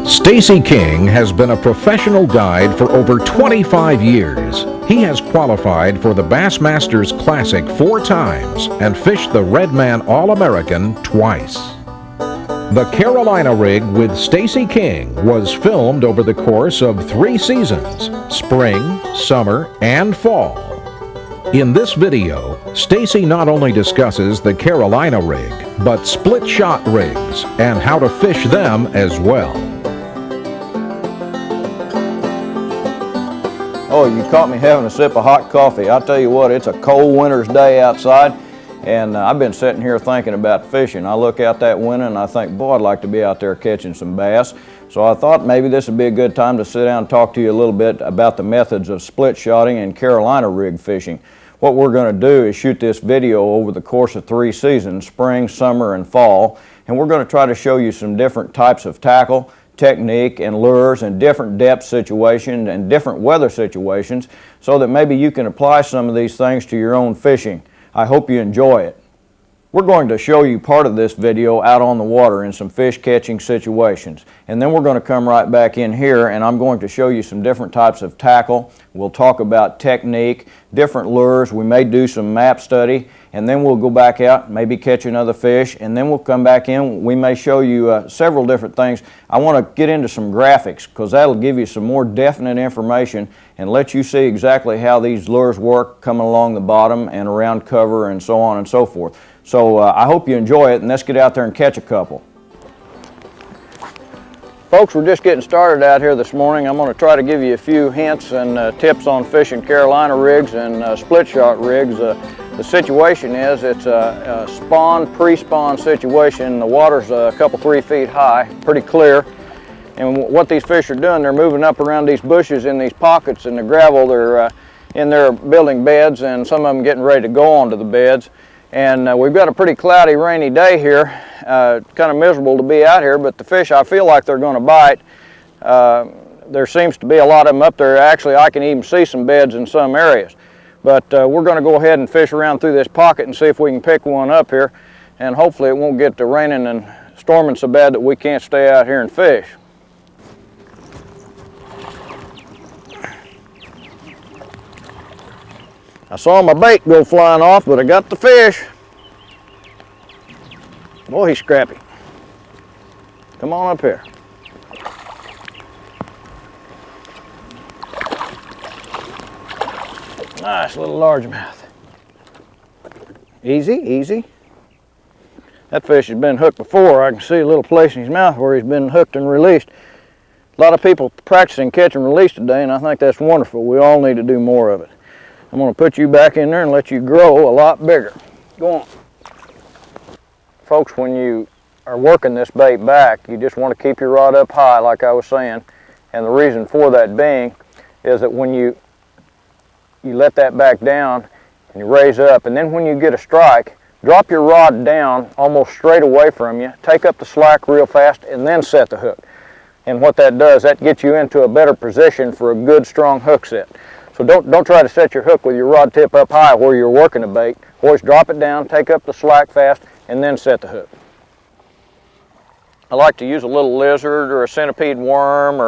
Stacey King has been a professional guide for over 25 years. He has qualified for the Bassmasters Classic 4 times and fished the Redman All-American twice. The Carolina Rig with Stacey King was filmed over the course of 3 seasons, spring, summer, and fall. In this video, Stacey not only discusses the Carolina rig, but split-shot rigs and how to fish them as well. Oh, you caught me having a sip of hot coffee. I'll tell you what, it's a cold winter's day outside, and I've been sitting here thinking about fishing. I look out that window and I think, boy, I'd like to be out there catching some bass. So I thought maybe this would be a good time to sit down and talk to you a little bit about the methods of split shotting and Carolina rig fishing. What we're going to do is shoot this video over the course of 3 seasons, spring, summer, and fall, and we're going to try to show you some different types of tackle, technique, and lures, and different depth situations and different weather situations, so that maybe you can apply some of these things to your own fishing. I hope you enjoy it. We're going to show you part of this video out on the water in some fish catching situations, and then we're going to come right back in here and I'm going to show you some different types of tackle. We'll talk about technique, different lures, we may do some map study, and then we'll go back out, maybe catch another fish, and then we'll come back in. We may show you several different things. I want to get into some graphics because that'll give you some more definite information and let you see exactly how these lures work coming along the bottom and around cover and so on and so forth. So I hope you enjoy it, and let's get out there and catch a couple. Folks, we're just getting started out here this morning. I'm going to try to give you a few hints and tips on fishing Carolina rigs and split shot rigs. The situation is it's a pre-spawn situation. The water's a couple, 3 feet high, pretty clear. And what these fish are doing, they're moving up around these bushes in these pockets in the gravel. They're in there building beds, and some of them getting ready to go onto the beds. And we've got a pretty cloudy, rainy day here. Kind of miserable to be out here, but the fish, I feel like they're going to bite. There seems to be a lot of them up there. Actually, I can even see some beds in some areas. But we're going to go ahead and fish around through this pocket and see if we can pick one up here. And hopefully it won't get to raining and storming so bad that we can't stay out here and fish. I saw my bait go flying off, but I got the fish. Boy, he's scrappy. Come on up here. Nice little largemouth. Easy, easy. That fish has been hooked before. I can see a little place in his mouth where he's been hooked and released. A lot of people practicing catch and release today, and I think that's wonderful. We all need to do more of it. I'm going to put you back in there and let you grow a lot bigger. Go on. Folks, when you are working this bait back, you just want to keep your rod up high, like I was saying. And the reason for that being is that when you let that back down and you raise up, and then when you get a strike, drop your rod down almost straight away from you, take up the slack real fast, and then set the hook. And what that does, that gets you into a better position for a good, strong hook set. So don't try to set your hook with your rod tip up high where you're working the bait. Always drop it down, take up the slack fast, and then set the hook. I like to use a little lizard or a centipede worm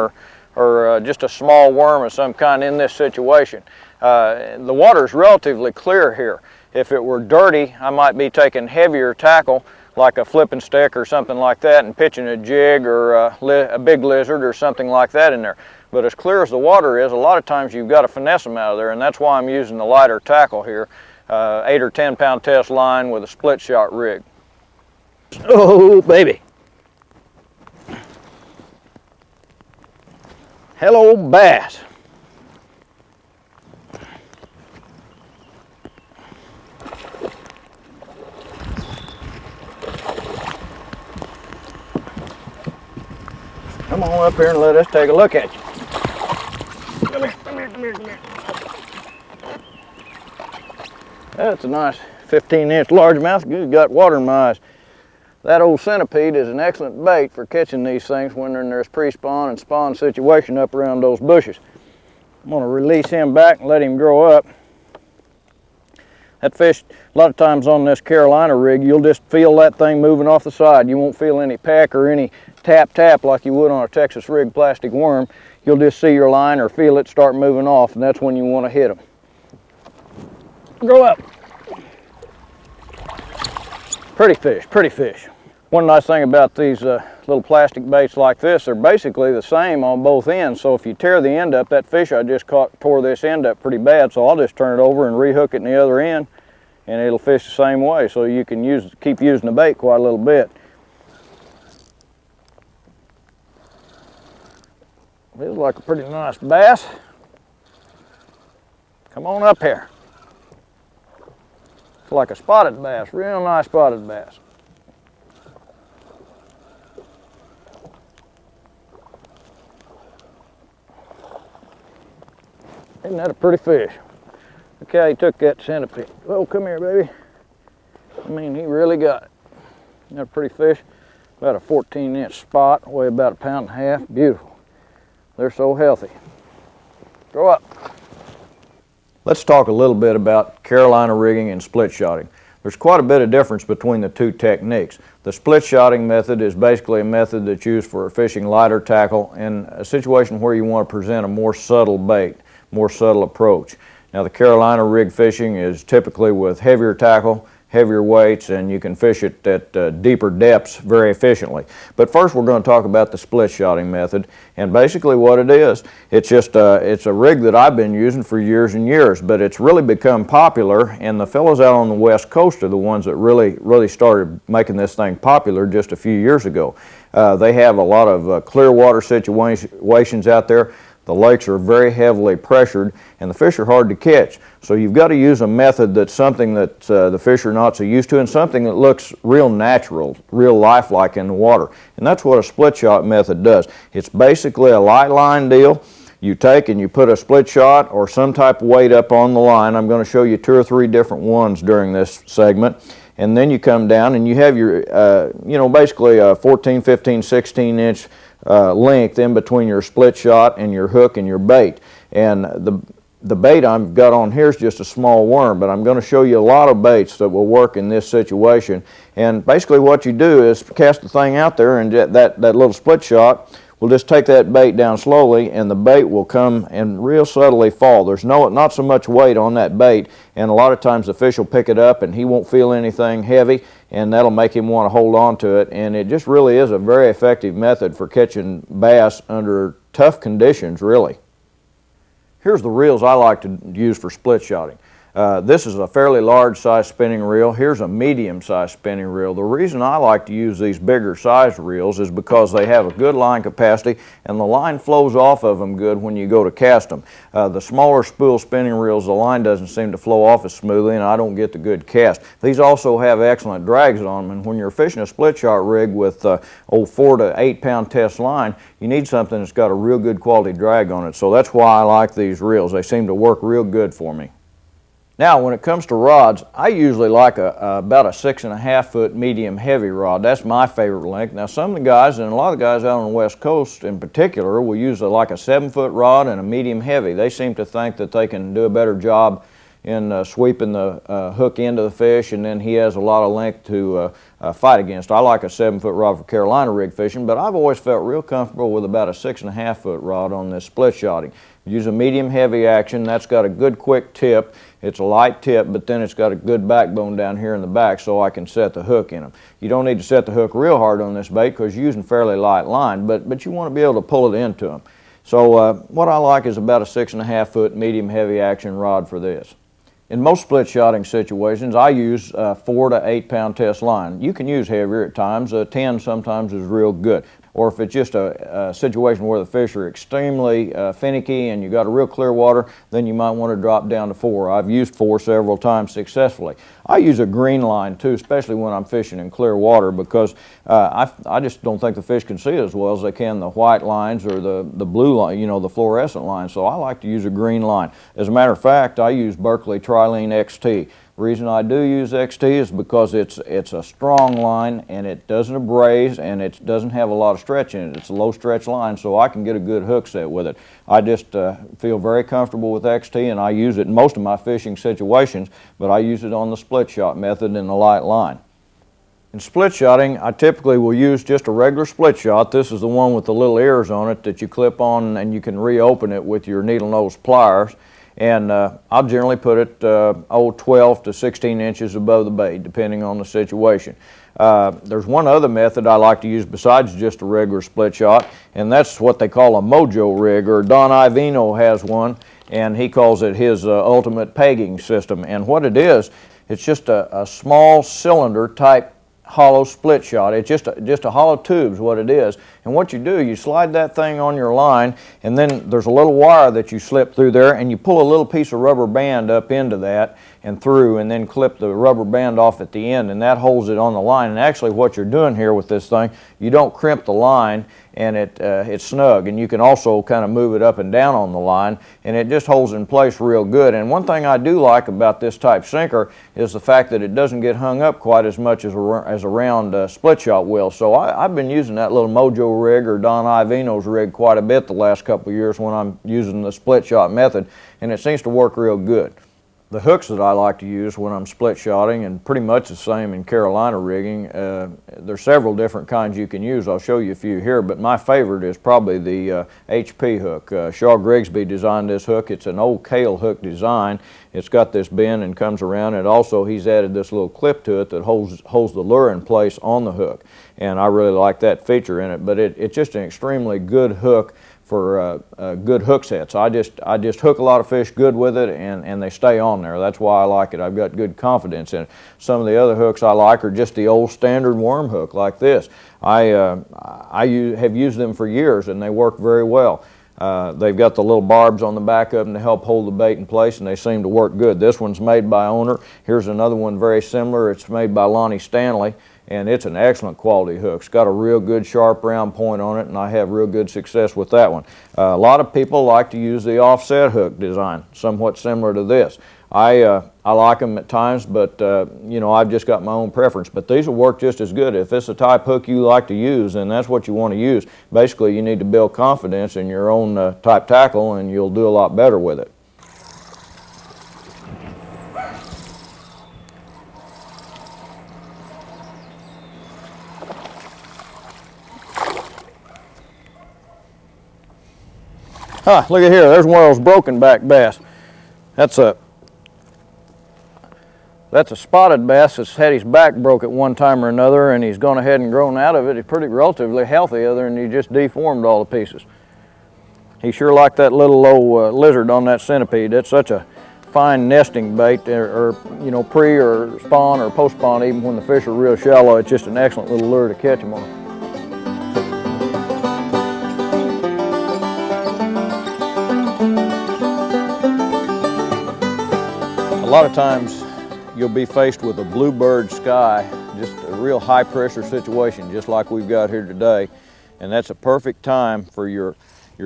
or just a small worm of some kind in this situation. The water is relatively clear here. If it were dirty, I might be taking heavier tackle like a flipping stick or something like that and pitching a jig or a big lizard or something like that in there. But as clear as the water is, a lot of times you've got to finesse them out of there, and that's why I'm using the lighter tackle here, 8 or 10 pound test line with a split shot rig. Oh, baby. Hello, bass. Come on up here and let us take a look at you. Come here, come here, come here, come here. That's a nice 15-inch largemouth. Good, got water in my eyes. That old centipede is an excellent bait for catching these things when they're in their pre-spawn and spawn situation up around those bushes. I'm going to release him back and let him grow up. That fish, a lot of times on this Carolina rig, you'll just feel that thing moving off the side. You won't feel any peck or any tap like you would on a Texas rig plastic worm. You'll just see your line or feel it start moving off, and that's when you want to hit them. Grow up. Pretty fish, pretty fish. One nice thing about these little plastic baits like this, they're basically the same on both ends. So if you tear the end up, that fish I just caught tore this end up pretty bad, so I'll just turn it over and rehook it in the other end, and it'll fish the same way. So you can keep using the bait quite a little bit. Feels like a pretty nice bass. Come on up here. It's like a spotted bass, real nice spotted bass. Isn't that a pretty fish? Look how he took that centipede. Oh, come here, baby. I mean, he really got it. Isn't that a pretty fish? About a 14-inch spot, weigh about 1.5 pounds. Beautiful. They're so healthy. Grow up. Let's talk a little bit about Carolina rigging and split shotting. There's quite a bit of difference between the two techniques. The split shotting method is basically a method that's used for fishing lighter tackle in a situation where you want to present a more subtle bait, more subtle approach. Now the Carolina rig fishing is typically with heavier tackle, heavier weights, and you can fish it at deeper depths very efficiently. But first we're going to talk about the split shotting method, and basically what it is, it's just it's a rig that I've been using for years and years, but it's really become popular, and the fellows out on the West Coast are the ones that really started making this thing popular just a few years ago. They have a lot of clear water situations out there. The lakes are very heavily pressured and the fish are hard to catch. So you've got to use a method that's something that the fish are not so used to, and something that looks real natural, real lifelike in the water. And that's what a split shot method does. It's basically a light line deal. You take and you put a split shot or some type of weight up on the line. I'm going to show you 2 or 3 different ones during this segment. And then you come down and you have your, basically a 14, 15, 16-inch length in between your split shot and your hook and your bait. And the bait I've got on here is just a small worm, but I'm going to show you a lot of baits that will work in this situation. And basically what you do is cast the thing out there, and that little split shot will just take that bait down slowly, and the bait will come and real subtly fall. There's not so much weight on that bait, and a lot of times the fish will pick it up and he won't feel anything heavy, and that'll make him want to hold on to it. And it just really is a very effective method for catching bass under tough conditions, really. Here's the reels I like to use for split shotting. This is a fairly large size spinning reel. Here's a medium size spinning reel. The reason I like to use these bigger size reels is because they have a good line capacity and the line flows off of them good when you go to cast them. The smaller spool spinning reels, the line doesn't seem to flow off as smoothly and I don't get the good cast. These also have excellent drags on them, and when you're fishing a split shot rig with old 4 to 8 pound test line, you need something that's got a real good quality drag on it. So that's why I like these reels. They seem to work real good for me. Now, when it comes to rods, I usually like about a 6.5 foot medium heavy rod. That's my favorite length. Now, some of the guys, and a lot of the guys out on the West Coast in particular, will use like a 7 foot rod and a medium heavy. They seem to think that they can do a better job in sweeping the hook into the fish, and then he has a lot of length to fight against. I like a 7 foot rod for Carolina rig fishing, but I've always felt real comfortable with about a 6.5 foot rod on this split shotting. Use a medium heavy action. That's got a good quick tip. It's a light tip, but then it's got a good backbone down here in the back so I can set the hook in them. You don't need to set the hook real hard on this bait because you're using fairly light line, but you want to be able to pull it into them. So what I like is about a 6.5 foot medium heavy action rod for this. In most split shotting situations, I use 4 to 8 pound test line. You can use heavier at times. 10 sometimes is real good. Or if it's just a situation where the fish are extremely finicky and you got a real clear water, then you might want to drop down to 4. I've used 4 several times successfully. I use a green line too, especially when I'm fishing in clear water, because I just don't think the fish can see it as well as they can the white lines or the blue line, the fluorescent line. So I like to use a green line. As a matter of fact, I use Berkley Trilene XT. Reason I do use XT is because it's a strong line and it doesn't abrade and it doesn't have a lot of stretch in it. It's a low stretch line, so I can get a good hook set with it. I just feel very comfortable with XT, and I use it in most of my fishing situations, but I use it on the split shot method in the light line. In split shotting, I typically will use just a regular split shot. This is the one with the little ears on it that you clip on and you can reopen it with your needle nose pliers. And I'll generally put it 12 to 16 inches above the bait, depending on the situation. There's one other method I like to use besides just a regular split shot, and that's what they call a mojo rig, or Don Ivino has one, and he calls it his ultimate pegging system. And what it is, it's just a small cylinder type hollow split shot. It's just a hollow tube is what it is. And what you do, you slide that thing on your line, and then there's a little wire that you slip through there, and you pull a little piece of rubber band up into that and through, and then clip the rubber band off at the end, and that holds it on the line. And actually what you're doing here with this thing, you don't crimp the line, and it's snug, and you can also kind of move it up and down on the line, and it just holds in place real good. And one thing I do like about this type sinker is the fact that it doesn't get hung up quite as much as a round split shot will. So I've been using that little Mojo rig or Don Ivino's rig quite a bit the last couple of years when I'm using the split shot method, and it seems to work real good. The hooks that I like to use when I'm split shotting, and pretty much the same in Carolina rigging, there's several different kinds you can use. I'll show you a few here, but my favorite is probably the HP hook. Shaw Grigsby designed this hook. It's an old Kale hook design. It's got this bend and comes around, and also he's added this little clip to it that holds the lure in place on the hook, and I really like that feature in it. But it's just an extremely good hook for good hook sets. I just hook a lot of fish good with it, and they stay on there. That's why I like it. I've got good confidence in it. Some of the other hooks I like are just the old standard worm hook like this. I have used them for years, and they work very well. They've got the little barbs on the back of them to help hold the bait in place, and they seem to work good. This one's made by Owner. Here's another one very similar. It's made by Lonnie Stanley, and it's an excellent quality hook. It's got a real good sharp round point on it, and I have real good success with that one. A lot of people like to use the offset hook design, somewhat similar to this. I like them at times, but you know, I've just got my own preference. But these will work just as good. If it's a type hook you like to use, then that's what you want to use. Basically, you need to build confidence in your own type tackle, and you'll do a lot better with it. Huh, look at here, there's one of those broken back bass. That's a spotted bass that's had his back broke at one time or another, and he's gone ahead and grown out of it. He's pretty relatively healthy, other than he just deformed all the pieces. He sure liked that little low lizard on that centipede. That's such a fine nesting bait, or you know, pre or spawn or post spawn, even when the fish are real shallow. It's just an excellent little lure to catch them on. A lot of times you'll be faced with a bluebird sky, just a real high pressure situation, just like we've got here today, and that's a perfect time for your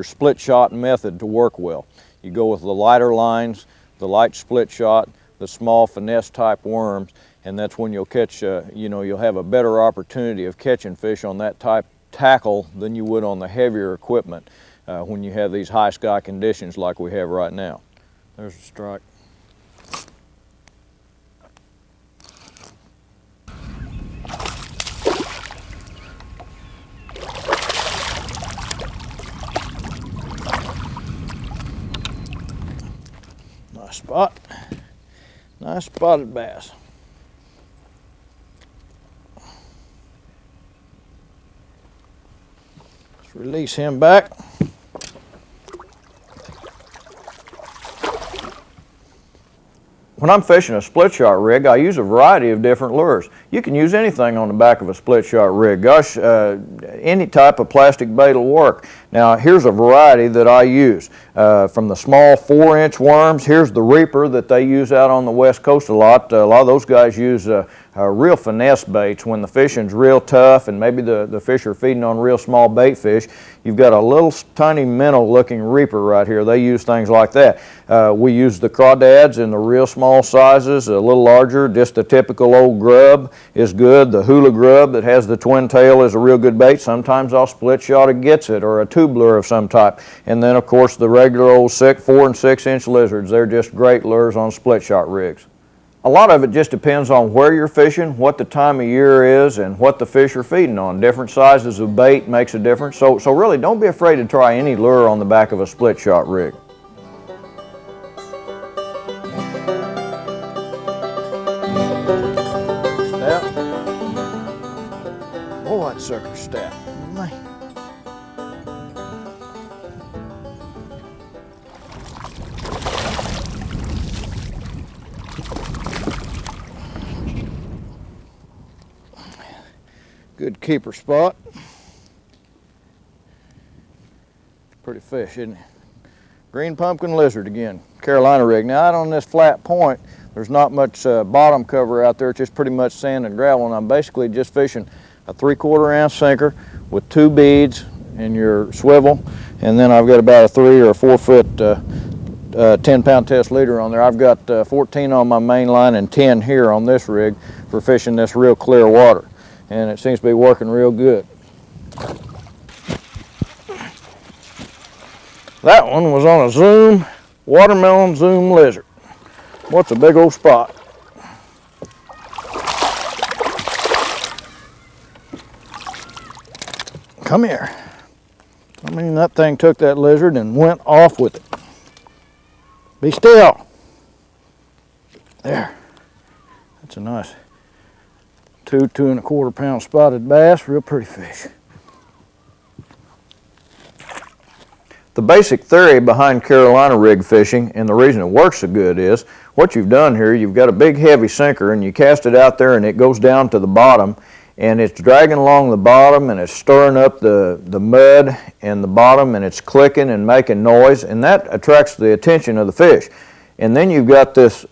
split shot method to work well. You go with the lighter lines, the light split shot, the small finesse type worms, and that's when you'll catch, you know, you'll have a better opportunity of catching fish on that type tackle than you would on the heavier equipment when you have these high sky conditions like we have right now. There's a strike. Nice spot. Nice spotted bass. Let's release him back. When I'm fishing a split shot rig, I use a variety of different lures. You can use anything on the back of a split shot rig. Gosh, any type of plastic bait will work. Now, here's a variety that I use. from the small 4-inch worms. Here's the reaper that they use out on the West Coast a lot. A lot of those guys use real finesse baits when the fishing's real tough and maybe the fish are feeding on real small bait fish. You've got a little tiny minnow looking reaper right here. They use things like that. We use the crawdads in the real small sizes, a little larger. Just the typical old grub is good. The hula grub that has the twin tail is a real good bait. Sometimes I'll split shot a gets it or a tube lure of some type. And then of course the regular old 4 and 6-inch lizards. They're just great lures on split shot rigs. A lot of it just depends on where you're fishing, what the time of year is, and what the fish are feeding on. Different sizes of bait makes a difference. So really don't be afraid to try any lure on the back of a split shot rig. Step. Oh, that sucker step. Man. Good keeper spot. Pretty fish, isn't it? Green pumpkin lizard again, Carolina rig. Now out on this flat point, there's not much bottom cover out there. It's just pretty much sand and gravel, and I'm basically just fishing a 3/4 ounce sinker with 2 beads in your swivel, and then I've got about a 3 or 4 foot 10-pound test leader on there. I've got 14 on my main line and 10 here on this rig for fishing this real clear water. And it seems to be working real good. That one was on a zoom, watermelon zoom lizard. What's a big old spot. Come here. I mean, that thing took that lizard and went off with it. Be still. There. That's a nice 2 2¼ pound spotted bass, real pretty fish. The basic theory behind Carolina rig fishing, and the reason it works so good, is what you've done here, you've got a big heavy sinker and you cast it out there and it goes down to the bottom, and it's dragging along the bottom and it's stirring up the mud in the bottom, and it's clicking and making noise, and that attracts the attention of the fish. And then you've got this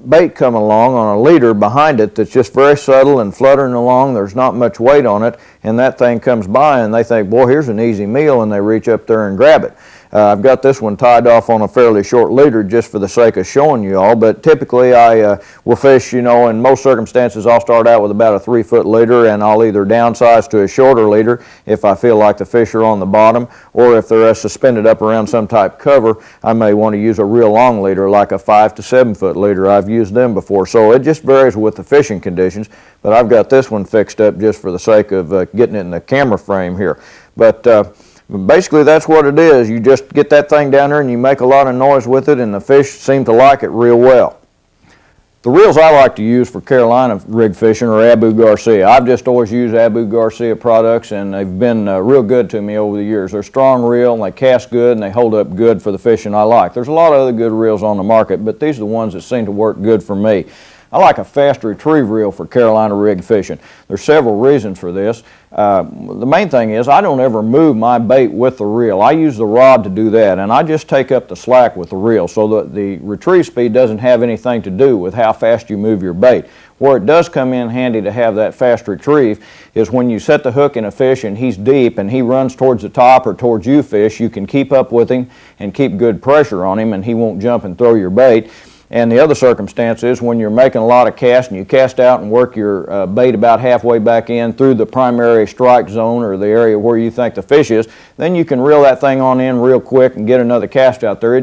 bait coming along on a leader behind it that's just very subtle and fluttering along. There's not much weight on it, and that thing comes by and they think, boy, here's an easy meal, and they reach up there and grab it. I've got this one tied off on a fairly short leader just for the sake of showing you all, but typically I will fish, you know, in most circumstances I'll start out with about a 3-foot leader, and I'll either downsize to a shorter leader if I feel like the fish are on the bottom, or if they're suspended up around some type cover, I may want to use a real long leader like a 5 to 7 foot leader. I've used them before, so it just varies with the fishing conditions, but I've got this one fixed up just for the sake of getting it in the camera frame here. But basically that's what it is. You just get that thing down there and you make a lot of noise with it, and the fish seem to like it real well. The reels I like to use for Carolina rig fishing are Abu Garcia. I've just always used Abu Garcia products, and they've been real good to me over the years. They're strong reel and they cast good and they hold up good for the fishing I like. There's a lot of other good reels on the market, but these are the ones that seem to work good for me. I like a fast retrieve reel for Carolina rig fishing. There's several reasons for this. The main thing is I don't ever move my bait with the reel. I use the rod to do that, and I just take up the slack with the reel, so that the retrieve speed doesn't have anything to do with how fast you move your bait. Where it does come in handy to have that fast retrieve is when you set the hook in a fish and he's deep and he runs towards the top or towards you fish, you can keep up with him and keep good pressure on him, and he won't jump and throw your bait. And the other circumstance is when you're making a lot of casts and you cast out and work your bait about halfway back in through the primary strike zone or the area where you think the fish is, then you can reel that thing on in real quick and get another cast out there. It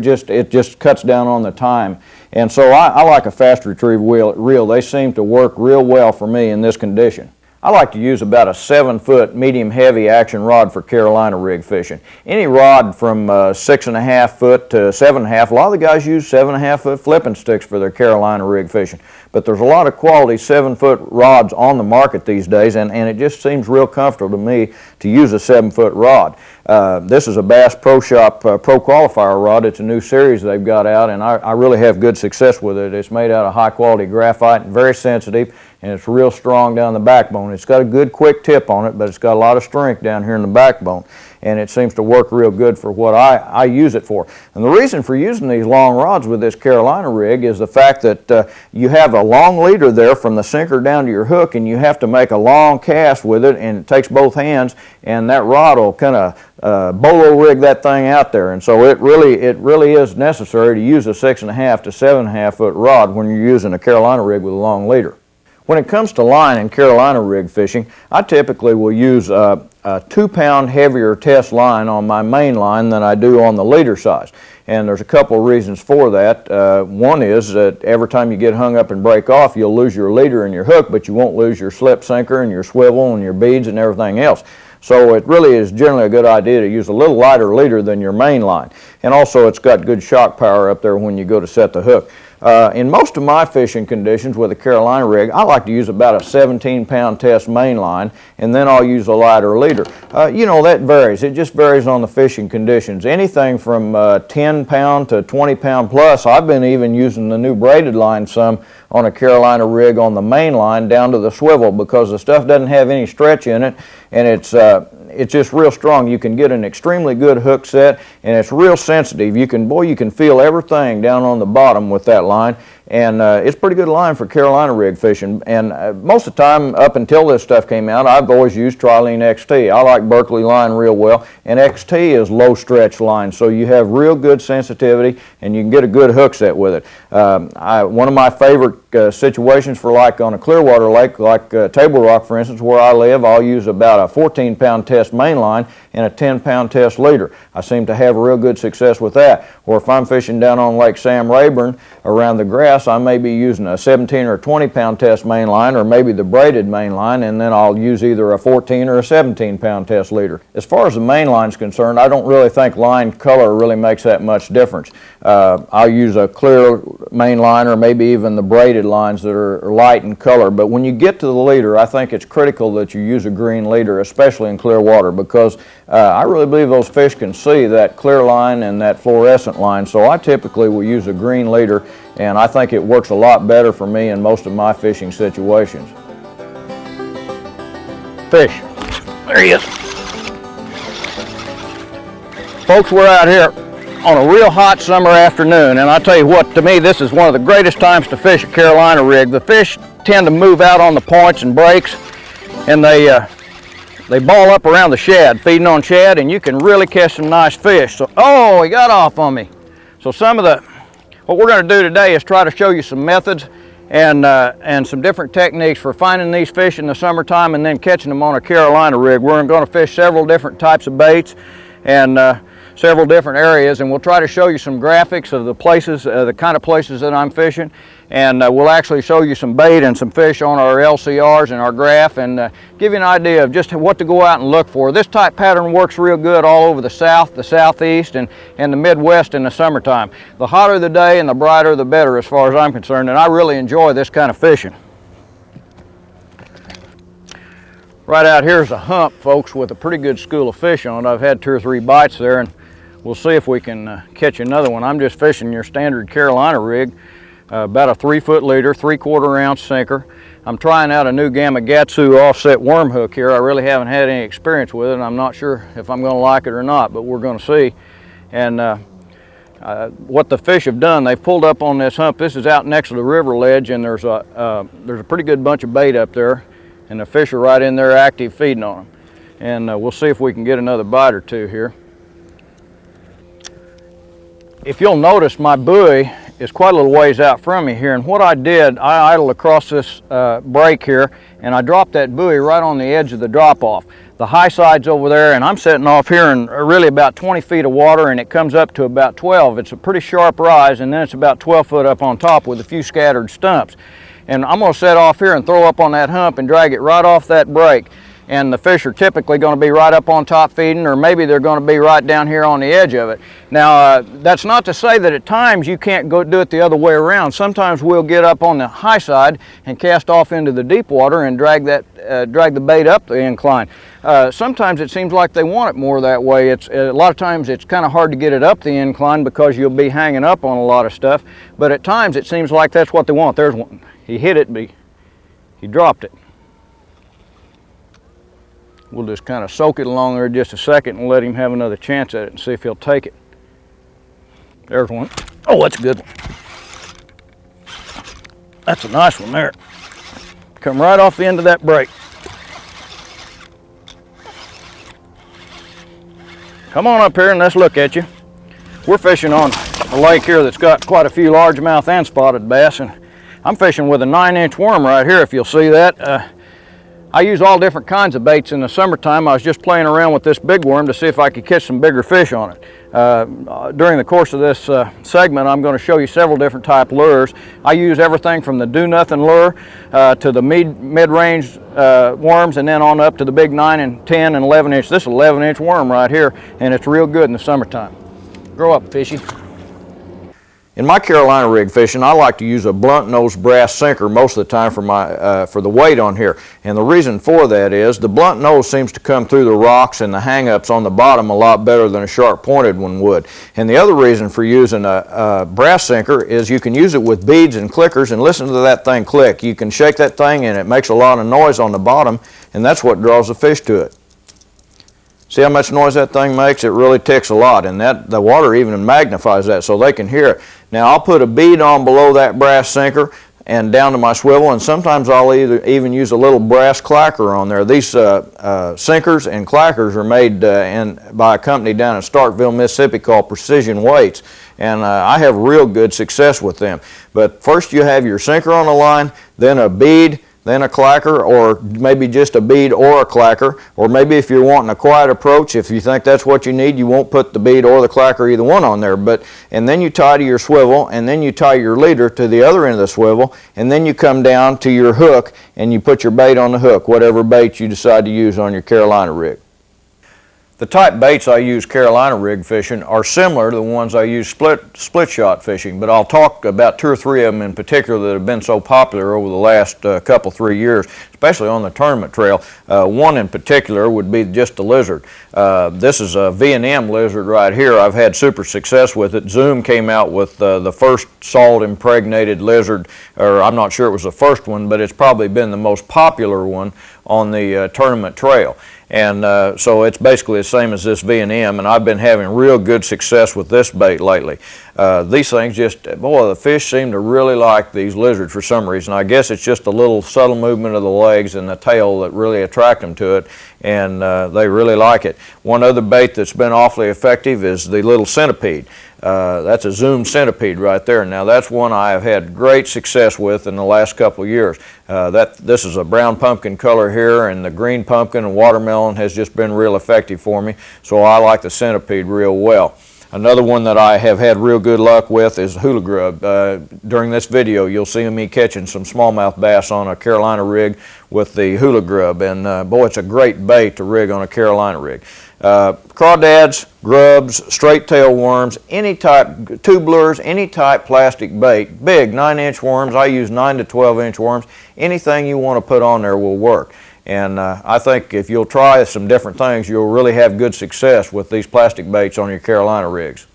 just cuts down on the time. And so I like a fast retrieve reel. They seem to work real well for me in this condition. I like to use about a 7-foot medium heavy action rod for Carolina rig fishing. Any rod from 6.5 foot to 7.5, a lot of the guys use 7.5 foot flipping sticks for their Carolina rig fishing. But there's a lot of quality 7-foot rods on the market these days, and it just seems real comfortable to me to use a 7-foot rod. This is a Bass Pro Shop Pro Qualifier rod. It's a new series they've got out, and I really have good success with it. It's made out of high quality graphite and very sensitive, and it's real strong down the backbone. It's got a good quick tip on it, but it's got a lot of strength down here in the backbone, and it seems to work real good for what I use it for. And the reason for using these long rods with this Carolina rig is the fact that you have a long leader there from the sinker down to your hook, and you have to make a long cast with it, and it takes both hands, and that rod will kind of bolo rig that thing out there. And so it really is necessary to use a 6.5 to 7.5 foot rod when you're using a Carolina rig with a long leader. When it comes to line and Carolina rig fishing, I typically will use a 2-pound heavier test line on my main line than I do on the leader size. And there's a couple of reasons for that. One is that every time you get hung up and break off, you'll lose your leader and your hook, but you won't lose your slip sinker and your swivel and your beads and everything else. So it really is generally a good idea to use a little lighter leader than your main line. And also it's got good shock power up there when you go to set the hook. In most of my fishing conditions with a Carolina rig, I like to use about a 17-pound test main line, and then I'll use a lighter leader. You know, that varies. It just varies on the fishing conditions. Anything from 10-pound to 20-pound plus. I've been even using the new braided line some on a Carolina rig on the main line down to the swivel, because the stuff doesn't have any stretch in it, and it's just real strong. You can get an extremely good hook set, and it's real sensitive. You can feel everything down on the bottom with that line, and it's a pretty good line for Carolina rig fishing. And most of the time, up until this stuff came out, I've always used Trilene XT. I like Berkeley line real well, and XT is low stretch line, so you have real good sensitivity, and you can get a good hook set with it. One of my favorite situations for like on a Clearwater lake, like Table Rock for instance, where I live, I'll use about a 14-pound test main line and a 10-pound test leader. I seem to have real good success with that. Or if I'm fishing down on Lake Sam Rayburn around the grass, I may be using a 17 or 20-pound test main line, or maybe the braided main line, and then I'll use either a 14 or a 17-pound test leader. As far as the main line is concerned, I don't really think line color really makes that much difference. I'll use a clear main line, or maybe even the braided lines that are light in color. But when you get to the leader, I think it's critical that you use a green leader, especially in clear water, because I really believe those fish can see that clear line and that fluorescent line. So I typically will use a green leader, and I think it works a lot better for me in most of my fishing situations. Fish. There he is. Folks, we're out here on a real hot summer afternoon, and I tell you what, to me this is one of the greatest times to fish a Carolina rig. The fish tend to move out on the points and breaks, and they ball up around the shad, feeding on shad, and you can really catch some nice fish. So, oh, he got off on me. So what we're going to do today is try to show you some methods and some different techniques for finding these fish in the summertime and then catching them on a Carolina rig. We're going to fish several different types of baits and several different areas, and we'll try to show you some graphics of the places, the kind of places that I'm fishing, and we'll actually show you some bait and some fish on our LCRs and our graph, and give you an idea of just what to go out and look for. This type pattern works real good all over the south, the southeast, and the Midwest in the summertime. The hotter the day and the brighter the better as far as I'm concerned, and I really enjoy this kind of fishing. Right out here is a hump, folks, with a pretty good school of fish on it. I've had 2 or 3 bites there, and we'll see if we can catch another one. I'm just fishing your standard Carolina rig, about a 3-foot leader, 3/4 ounce sinker. I'm trying out a new Gamakatsu offset worm hook here. I really haven't had any experience with it, and I'm not sure if I'm going to like it or not, but we're going to see. And what the fish have done, they've pulled up on this hump. This is out next to the river ledge, and there's a pretty good bunch of bait up there, and the fish are right in there active feeding on them. And we'll see if we can get another bite or two here. If you'll notice, my buoy is quite a little ways out from me here, and what I did, I idled across this break here, and I dropped that buoy right on the edge of the drop-off. The high side's over there, and I'm setting off here in really about 20 feet of water, and it comes up to about 12. It's a pretty sharp rise, and then it's about 12 foot up on top with a few scattered stumps. And I'm going to set off here and throw up on that hump and drag it right off that break. And the fish are typically going to be right up on top feeding, or maybe they're going to be right down here on the edge of it. Now, that's not to say that at times you can't go do it the other way around. Sometimes we'll get up on the high side and cast off into the deep water and drag the bait up the incline. Sometimes it seems like they want it more that way. A lot of times it's kind of hard to get it up the incline because you'll be hanging up on a lot of stuff. But at times it seems like that's what they want. There's one. He hit it, but He dropped it. We'll just kind of soak it along there just a second and let him have another chance at it and see if he'll take it. There's one. Oh, that's a good one. That's a nice one there. Come right off the end of that break. Come on up here and let's look at you. We're fishing on a lake here that's got quite a few largemouth and spotted bass, and I'm fishing with a 9-inch worm right here, if you'll see that. I use all different kinds of baits in the summertime. I was just playing around with this big worm to see if I could catch some bigger fish on it. During the course of this segment, I'm going to show you several different type lures. I use everything from the do-nothing lure to the mid-range worms, and then on up to the big 9 and 10 and 11-inch. This is an 11-inch worm right here, and it's real good in the summertime. Grow up, fishy. In my Carolina rig fishing, I like to use a blunt nose brass sinker most of the time for the weight on here. And the reason for that is the blunt nose seems to come through the rocks and the hang-ups on the bottom a lot better than a sharp pointed one would. And the other reason for using a brass sinker is you can use it with beads and clickers, and listen to that thing click. You can shake that thing and it makes a lot of noise on the bottom, and that's what draws the fish to it. See how much noise that thing makes? It really ticks a lot, and the water even magnifies that so they can hear it. Now I'll put a bead on below that brass sinker and down to my swivel, and sometimes I'll even use a little brass clacker on there. These sinkers and clackers are made by a company down in Starkville, Mississippi called Precision Weights, and I have real good success with them. But first you have your sinker on the line, then a bead, then a clacker, or maybe just a bead or a clacker, or maybe if you're wanting a quiet approach, if you think that's what you need, you won't put the bead or the clacker, either one on there. And then you tie to your swivel, and then you tie your leader to the other end of the swivel, and then you come down to your hook and you put your bait on the hook, whatever bait you decide to use on your Carolina rig. The type baits I use Carolina rig fishing are similar to the ones I use split shot fishing, but I'll talk about 2 or 3 of them in particular that have been so popular over the last couple, 3 years, especially on the tournament trail. One in particular would be just the lizard. This is a V&M lizard right here. I've had super success with it. Zoom came out with the first salt impregnated lizard, or I'm not sure it was the first one, but it's probably been the most popular one on the tournament trail. And so it's basically the same as this V&M, and I've been having real good success with this bait lately. These things just, boy, the fish seem to really like these lizards for some reason. I guess it's just a little subtle movement of the legs and the tail that really attract them to it, and they really like it. One other bait that's been awfully effective is the little centipede. That's a Zoom centipede right there. Now that's one I have had great success with in the last couple of years. This is a brown pumpkin color here, and the green pumpkin and watermelon has just been real effective for me, so I like the centipede real well. Another one that I have had real good luck with is hula grub. During this video you'll see me catching some smallmouth bass on a Carolina rig with the hula grub, and boy, it's a great bait to rig on a Carolina rig. Crawdads, grubs, straight tail worms, any type, tubulars, any type plastic bait, big 9-inch worms, I use 9 to 12-inch worms, anything you want to put on there will work. And I think if you'll try some different things, you'll really have good success with these plastic baits on your Carolina rigs.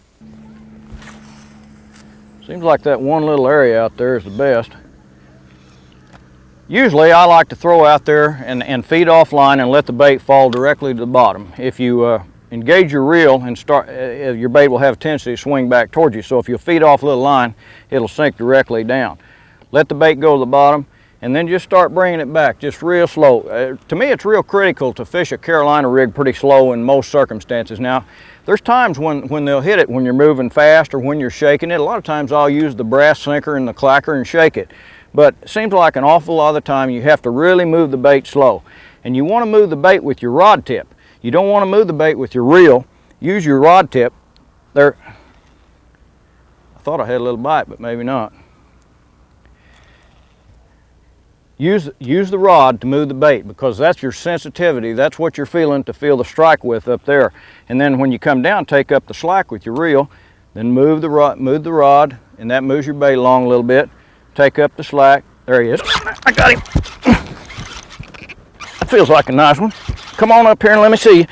Seems like that one little area out there is the best. Usually I like to throw out there and feed offline and let the bait fall directly to the bottom. If you engage your reel and start, your bait will have a tendency to swing back towards you. So if you feed off a little line, it'll sink directly down. Let the bait go to the bottom, and then just start bringing it back, just real slow. To me, it's real critical to fish a Carolina rig pretty slow in most circumstances. Now, there's times when they'll hit it when you're moving fast or when you're shaking it. A lot of times I'll use the brass sinker and the clacker and shake it. But it seems like an awful lot of the time you have to really move the bait slow. And you want to move the bait with your rod tip. You don't want to move the bait with your reel. Use your rod tip. There. I thought I had a little bite, but maybe not. Use the rod to move the bait, because that's your sensitivity. That's what you're feeling to feel the strike with up there. And then when you come down, take up the slack with your reel. Then move the rod, and that moves your bait along a little bit. Take up the slack. There he is. I got him. That feels like a nice one. Come on up here and let me see you.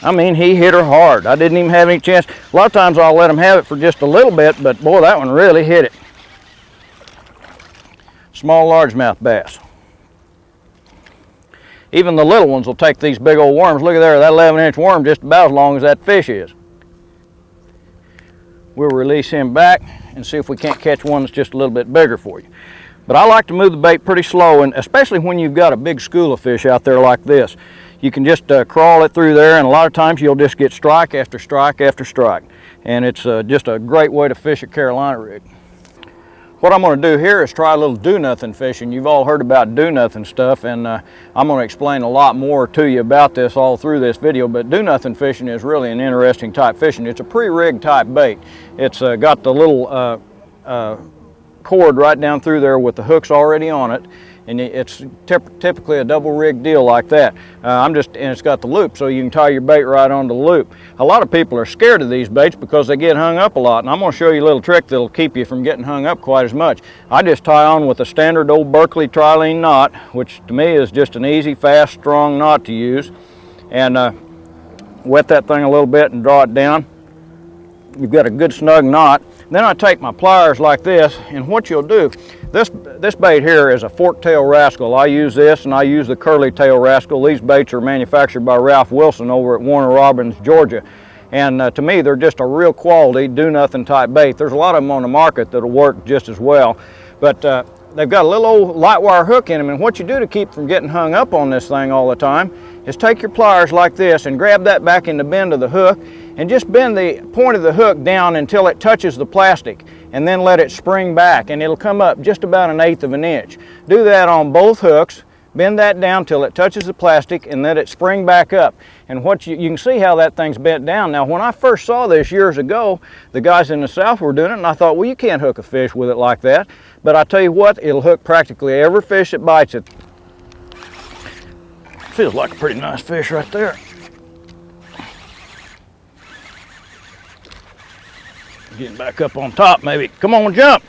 I mean, he hit her hard. I didn't even have any chance. A lot of times I'll let him have it for just a little bit, but boy, that one really hit it. small largemouth bass. Even the little ones will take these big old worms. Look at there, that 11-inch worm just about as long as that fish is. We'll release him back and see if we can't catch one that's just a little bit bigger for you. But I like to move the bait pretty slow, and especially when you've got a big school of fish out there like this. You can just crawl it through there, and a lot of times you'll just get strike after strike after strike. And it's just a great way to fish a Carolina rig. What I'm going to do here is try a little do-nothing fishing. You've all heard about do-nothing stuff, and I'm going to explain a lot more to you about this all through this video. But do-nothing fishing is really an interesting type fishing. It's a pre-rigged type bait. It's got the little cord right down through there with the hooks already on it, and it's typically a double rig deal like that. And it's got the loop, so you can tie your bait right onto the loop. A lot of people are scared of these baits because they get hung up a lot, and I'm going to show you a little trick that'll keep you from getting hung up quite as much. I just tie on with a standard old Berkeley trilene knot, which to me is just an easy, fast, strong knot to use, and wet that thing a little bit and draw it down. You've got a good snug knot. Then I take my pliers like this, and what you'll do, this bait here is a fork-tail rascal. I use this, and I use the curly-tail rascal. These baits are manufactured by Ralph Wilson over at Warner Robins, Georgia. And to me, they're just a real quality, do-nothing type bait. There's a lot of them on the market that'll work just as well. But they've got a little old light wire hook in them, and what you do to keep from getting hung up on this thing all the time is take your pliers like this and grab that back in the bend of the hook, and just bend the point of the hook down until it touches the plastic, and then let it spring back, and it'll come up just about 1/8 of an inch. Do that on both hooks. Bend that down till it touches the plastic and let it spring back up. And what you can see how that thing's bent down. Now, when I first saw this years ago, the guys in the South were doing it, and I thought, well, you can't hook a fish with it like that. But I tell you what, it'll hook practically every fish that bites it. Feels like a pretty nice fish right there. Getting back up on top, maybe. Come on, jump.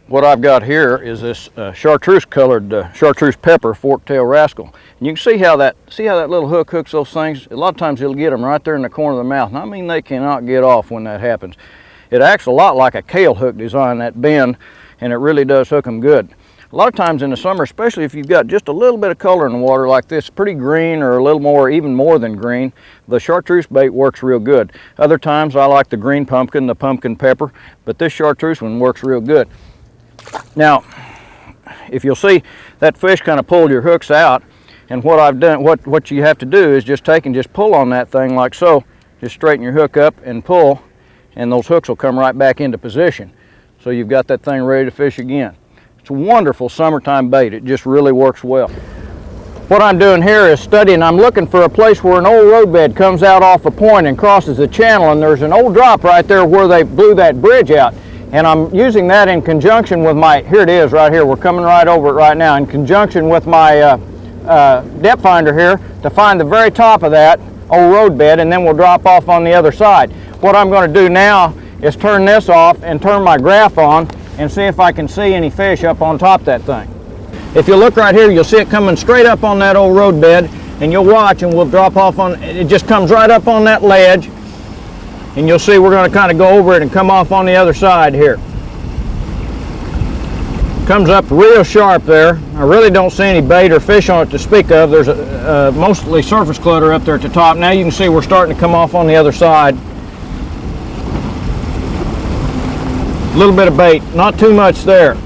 What I've got here is this chartreuse colored chartreuse pepper fork-tail rascal. And you can see how that little hook hooks those things. A lot of times it'll get them right there in the corner of the mouth. And I mean, they cannot get off when that happens. It acts a lot like a kale hook design, that bend, and it really does hook them good. A lot of times in the summer, especially if you've got just a little bit of color in the water like this, pretty green or a little more, even more than green, the chartreuse bait works real good. Other times I like the green pumpkin, the pumpkin pepper, but this chartreuse one works real good. Now, if you'll see, that fish kind of pulled your hooks out, and what I've done, what you have to do is just take and just pull on that thing like so. Just straighten your hook up and pull, and those hooks will come right back into position. So you've got that thing ready to fish again. It's a wonderful summertime bait. It just really works well. What I'm doing here is studying. I'm looking for a place where an old roadbed comes out off a point and crosses the channel, and there's an old drop right there where they blew that bridge out. And I'm using that in conjunction with my, here it is right here, we're coming right over it right now, in conjunction with my depth finder here to find the very top of that old roadbed, and then we'll drop off on the other side. What I'm going to do now is turn this off and turn my graph on and see if I can see any fish up on top of that thing. If you look right here, you'll see it coming straight up on that old roadbed, and you'll watch and we'll drop off on, it just comes right up on that ledge, and you'll see we're going to kind of go over it and come off on the other side here. Comes up real sharp there. I really don't see any bait or fish on it to speak of. There's mostly surface clutter up there at the top. Now you can see we're starting to come off on the other side. A little bit of bait, not too much there.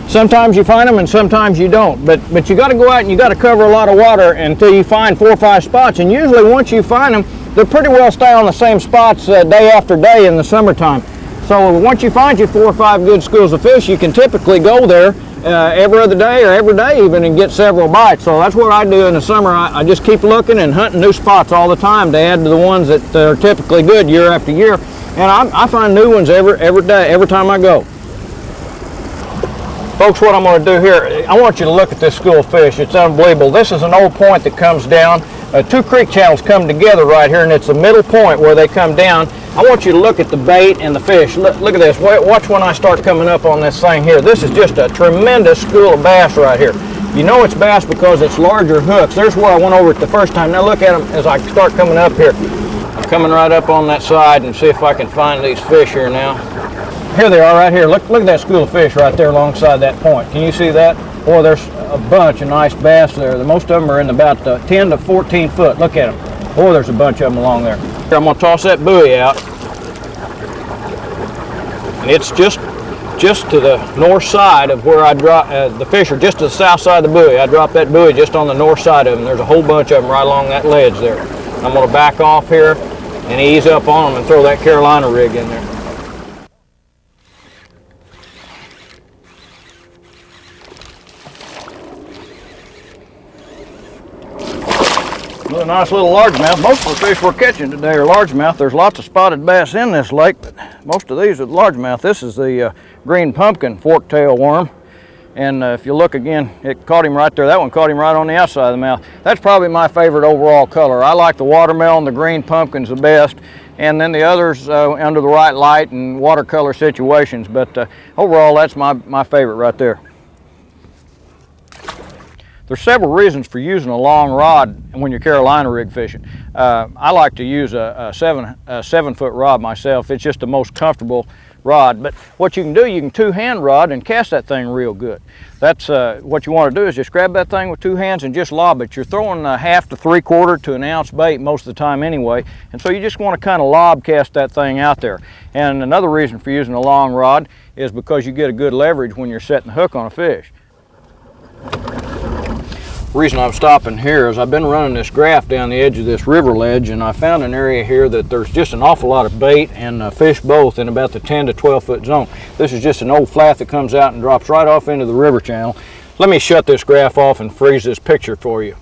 Sometimes you find them and sometimes you don't, but you got to go out and you got to cover a lot of water until you find 4 or 5 spots, and usually once you find them, they pretty well stay on the same spots day after day in the summertime. So once you find your 4 or 5 good schools of fish, you can typically go there every other day or every day even and get several bites. So that's what I do in the summer. I just keep looking and hunting new spots all the time to add to the ones that are typically good year after year. And I find new ones every day, every time I go. Folks, what I'm going to do here, I want you to look at this school of fish. It's unbelievable. This is an old point that comes down. 2 creek channels come together right here, and it's the middle point where they come down. I want you to look at the bait and the fish. Look at this. Watch when I start coming up on this thing here. This is just a tremendous school of bass right here. You know it's bass because it's larger hooks. There's where I went over it the first time. Now look at them as I start coming up here. I'm coming right up on that side and see if I can find these fish here now. Here they are right here. Look at that school of fish right there alongside that point. Can you see that? Boy, there's a bunch of nice bass there. Most of them are in about 10 to 14 foot. Look at them. Boy, there's a bunch of them along there. Here, I'm going to toss that buoy out. And it's just to the north side of where I drop, the fish are just to the south side of the buoy. I drop that buoy just on the north side of them. There's a whole bunch of them right along that ledge there. I'm going to back off here and ease up on them and throw that Carolina rig in there. Well, a nice little largemouth. Most of the fish we're catching today are largemouth. There's lots of spotted bass in this lake, but most of these are largemouth. This is the green pumpkin fork-tail worm. And if you look again, it caught him right there. That one caught him right on the outside of the mouth. That's probably my favorite overall color. I like the watermelon, the green pumpkins the best, and then the others under the right light and watercolor situations. But overall, that's my favorite right there. There's several reasons for using a long rod when you're Carolina rig fishing. I like to use a 7-foot rod myself. It's just the most comfortable rod. But what you can do, you can two-hand rod and cast that thing real good. That's what you want to do is just grab that thing with two hands and just lob it. You're throwing a half to 3/4 to an ounce bait most of the time anyway, and so you just want to kind of lob cast that thing out there. And another reason for using a long rod is because you get a good leverage when you're setting the hook on a fish. The reason I'm stopping here is I've been running this graph down the edge of this river ledge, and I found an area here that there's just an awful lot of bait and fish both in about the 10 to 12 foot zone. This is just an old flat that comes out and drops right off into the river channel. Let me shut this graph off and freeze this picture for you.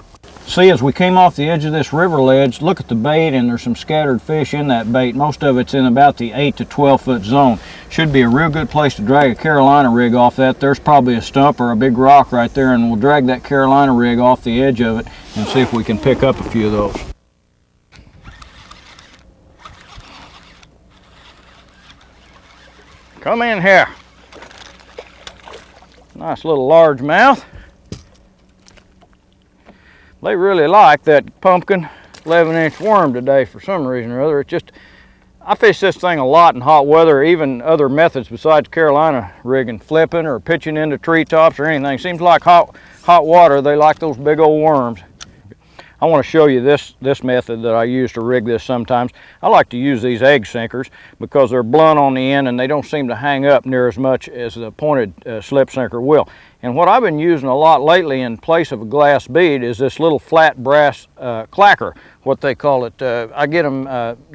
See, as we came off the edge of this river ledge, look at the bait, and there's some scattered fish in that bait. Most of it's in about the 8 to 12 foot zone. Should be a real good place to drag a Carolina rig off that. There's probably a stump or a big rock right there, and we'll drag that Carolina rig off the edge of it and see if we can pick up a few of those. Come in here. Nice little largemouth. They really like that pumpkin 11-inch worm today for some reason or other. It's just, I fish this thing a lot in hot weather, even other methods besides Carolina rigging, flipping or pitching into treetops or anything. Seems like hot water, they like those big old worms. I want to show you this method that I use to rig this sometimes. I like to use these egg sinkers because they're blunt on the end and they don't seem to hang up near as much as the pointed slip sinker will. And what I've been using a lot lately in place of a glass bead is this little flat brass clacker, what they call it. I get them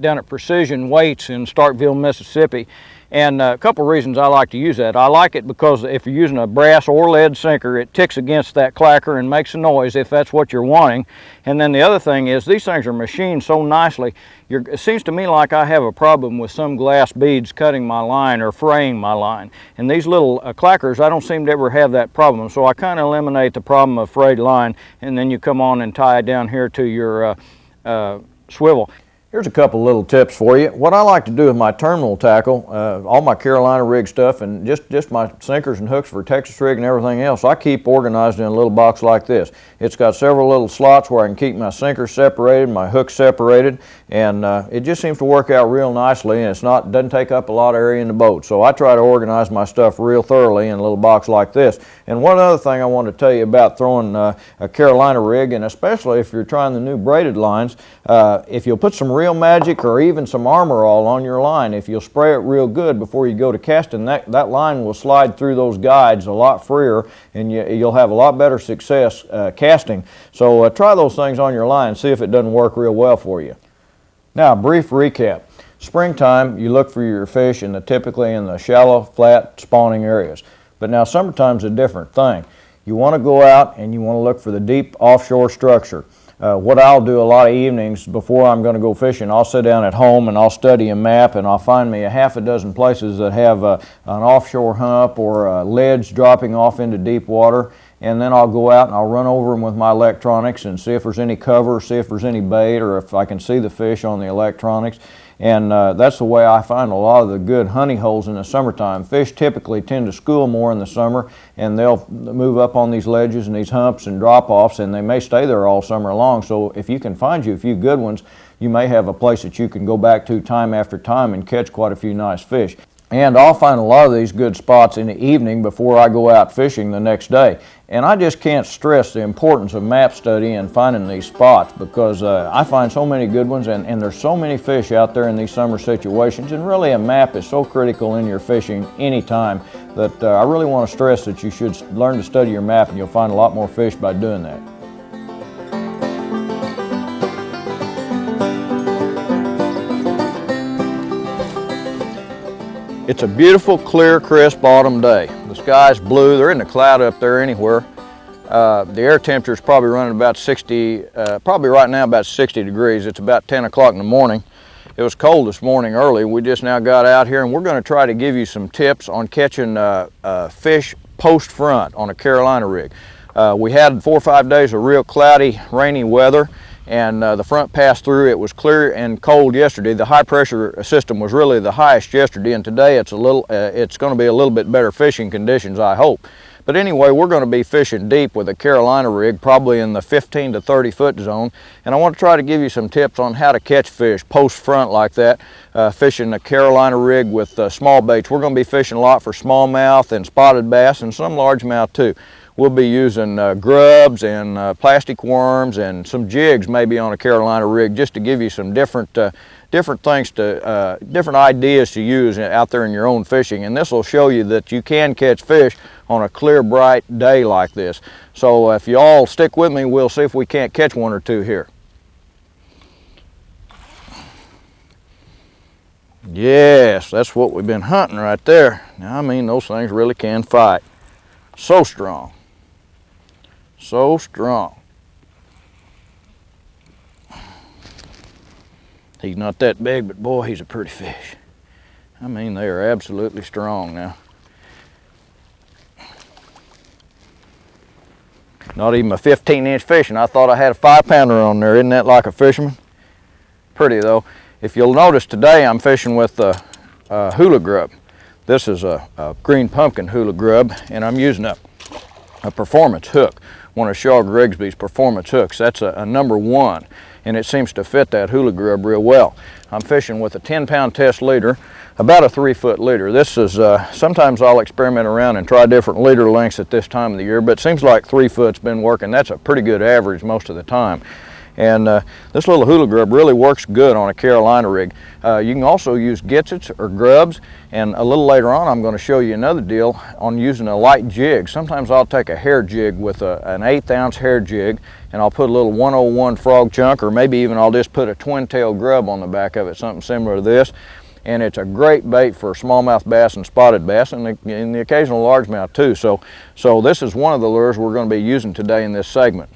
down at Precision Weights in Starkville, Mississippi. And a couple reasons I like to use that. I like it because if you're using a brass or lead sinker, it ticks against that clacker and makes a noise if that's what you're wanting. And then the other thing is these things are machined so nicely. It seems to me like I have a problem with some glass beads cutting my line or fraying my line. And these little clackers, I don't seem to ever have that problem. So I kind of eliminate the problem of frayed line, and then you come on and tie it down here to your swivel. Here's a couple little tips for you. What I like to do with my terminal tackle, all my Carolina rig stuff, and just my sinkers and hooks for Texas rig and everything else, I keep organized in a little box like this. It's got several little slots where I can keep my sinkers separated, my hooks separated, and it just seems to work out real nicely, and doesn't take up a lot of area in the boat. So I try to organize my stuff real thoroughly in a little box like this. And one other thing I want to tell you about throwing a Carolina rig, and especially if you're trying the new braided lines, if you'll put some Real Magic or even some Armor All on your line, if you'll spray it real good before you go to casting, that line will slide through those guides a lot freer, and you'll have a lot better success casting. So try those things on your line and see if it doesn't work real well for you. Now, a brief recap. Springtime, you look for your fish typically in the shallow, flat spawning areas. But now summertime's a different thing. You want to go out and you want to look for the deep offshore structure. What I'll do a lot of evenings before I'm going to go fishing, I'll sit down at home and I'll study a map, and I'll find me a half a dozen places that have an offshore hump or a ledge dropping off into deep water, and then I'll go out and I'll run over them with my electronics and see if there's any cover, see if there's any bait, or if I can see the fish on the electronics. And that's the way I find a lot of the good honey holes in the summertime. Fish typically tend to school more in the summer, and they'll move up on these ledges and these humps and drop-offs, and they may stay there all summer long. So if you can find you a few good ones, you may have a place that you can go back to time after time and catch quite a few nice fish. And I'll find a lot of these good spots in the evening before I go out fishing the next day. And I just can't stress the importance of map study and finding these spots, because I find so many good ones, and there's so many fish out there in these summer situations, and really a map is so critical in your fishing anytime that I really want to stress that you should learn to study your map, and you'll find a lot more fish by doing that. It's a beautiful, clear, crisp autumn day. The sky's blue. There isn't a cloud up there anywhere. The air temperature is probably running about 60, probably right now about 60 degrees. It's about 10 o'clock in the morning. It was cold this morning early. We just now got out here, and we're going to try to give you some tips on catching fish post front on a Carolina rig. We had 4 or 5 days of real cloudy, rainy weather, and the front passed through. It was clear and cold yesterday. The high pressure system was really the highest yesterday, and today it's going to be a little bit better fishing conditions, I hope. But anyway, we're going to be fishing deep with a Carolina rig, probably in the 15 to 30 foot zone, and I want to try to give you some tips on how to catch fish post front like that, fishing a Carolina rig with small baits. We're going to be fishing a lot for smallmouth and spotted bass, and some largemouth too. We'll be using grubs and plastic worms and some jigs maybe on a Carolina rig, just to give you some different things to, different ideas to use out there in your own fishing. And this will show you that you can catch fish on a clear, bright day like this. So if you all stick with me, we'll see if we can't catch one or two here. Yes, that's what we've been hunting right there. Now, I mean, those things really can fight. So strong. So strong. He's not that big, but boy, he's a pretty fish. I mean, they are absolutely strong now. Not even a 15-inch fish, and I thought I had a 5-pounder on there. Isn't that like a fisherman? Pretty though. If you'll notice, today I'm fishing with a hula grub. This is a green pumpkin hula grub, and I'm using a performance hook, one of Shaw Grigsby's performance hooks. That's a number 1, and it seems to fit that hula grub real well. I'm fishing with a 10-pound test leader, about a 3-foot leader. This is, sometimes I'll experiment around and try different leader lengths at this time of the year, but it seems like 3 foot's been working. That's a pretty good average most of the time. And this little hula grub really works good on a Carolina rig. You can also use gitsets or grubs, and a little later on I'm going to show you another deal on using a light jig. Sometimes I'll take a hair jig with an 1/8 ounce hair jig, and I'll put a little 101 frog chunk, or maybe even I'll just put a twin-tail grub on the back of it, something similar to this. And it's a great bait for smallmouth bass and spotted bass, and the occasional largemouth too. So this is one of the lures we're going to be using today in this segment.